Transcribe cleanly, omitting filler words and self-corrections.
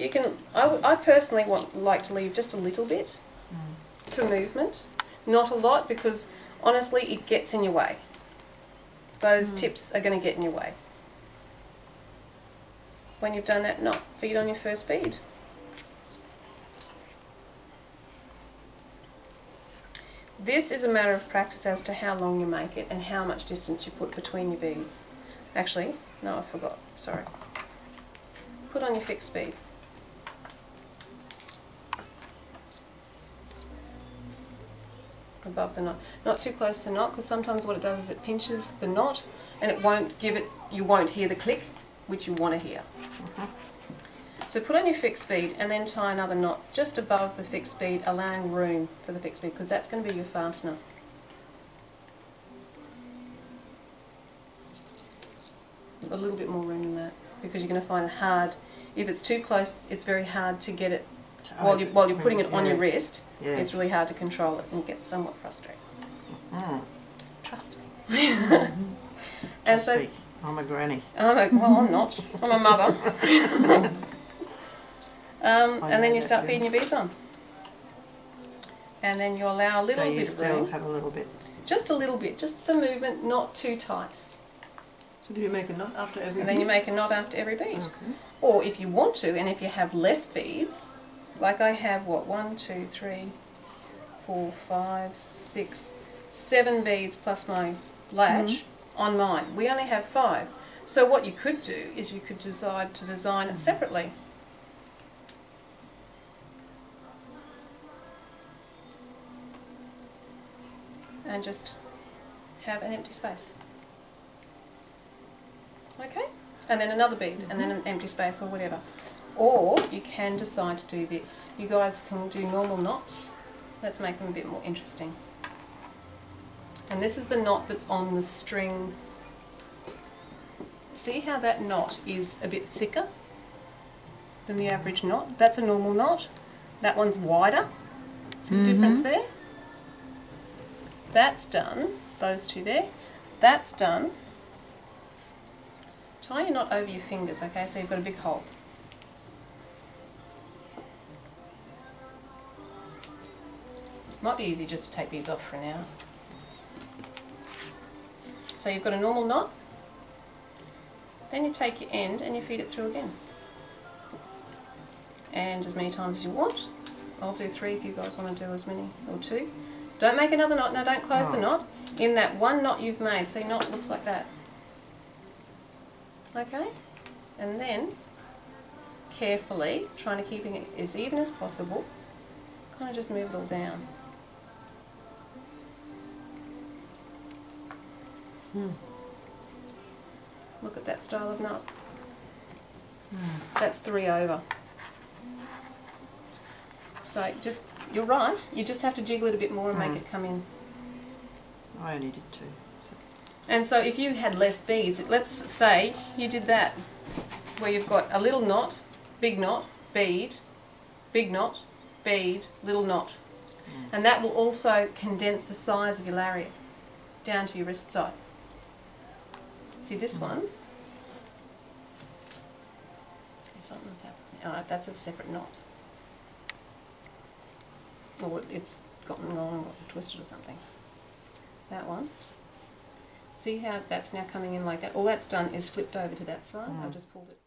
You can. I personally like to leave just a little bit for movement, not a lot, because honestly it gets in your way. Those tips are going to get in your way. When you've done that knot, bead on your first bead. This is a matter of practice as to how long you make it and how much distance you put between your beads. Actually, no, I forgot, sorry. Put on your fixed bead. Above the knot. Not too close to the knot, because sometimes what it does is it pinches the knot and it won't give it, you won't hear the click, which you want to hear. So put on your fixed bead and then tie another knot just above the fixed bead, allowing room for the fixed bead, because that's going to be your fastener. A little bit more room than that, because you're going to find it hard. If it's too close, it's very hard to get it while you're putting it on your wrist. Yeah. It's really hard to control it, and it gets somewhat frustrating. Trust me. And Trust so, me. I'm a granny. well, I'm not. I'm a mother. And then you start feeding your beads on. And then you allow a little bit of room. So you still have a little bit? Just a little bit, just some movement, not too tight. So do you make a knot after every bead? And then you make a knot after every bead. Okay. Or if you want to, and if you have less beads, like I have, what, 1, 2, 3, 4, 5, 6, 7 beads plus my latch on mine. We only have 5. So what you could do is you could decide to design it separately. And just have an empty space. Okay? And then another bead, and then an empty space or whatever. Or you can decide to do this. You guys can do normal knots. Let's make them a bit more interesting. And this is the knot that's on the string. See how that knot is a bit thicker than the average knot? That's a normal knot. That one's wider. See the difference there? That's done. Those two there. That's done. Tie your knot over your fingers, okay, so you've got a big hole. Might be easy just to take these off for now. So you've got a normal knot, then you take your end and you feed it through again. And as many times as you want. I'll do 3 if you guys want to do as many, or 2. Don't make another knot, no, don't close the knot. In that one knot you've made, so your knot looks like that. Okay? And then, carefully, trying to keep it as even as possible, kind of just move it all down. Look at that style of knot. That's 3 over. So just, you're right, you just have to jiggle it a bit more and make it come in. I only did 2. And so if you had less beads, let's say you did that, where you've got a little knot, bead, big knot, bead, little knot. And that will also condense the size of your lariat down to your wrist size. See this one? See, something's happening. Alright, that's a separate knot. Or it's gotten wrong and got twisted or something. That one. See how that's now coming in like that? All that's done is flipped over to that side. I've just pulled it.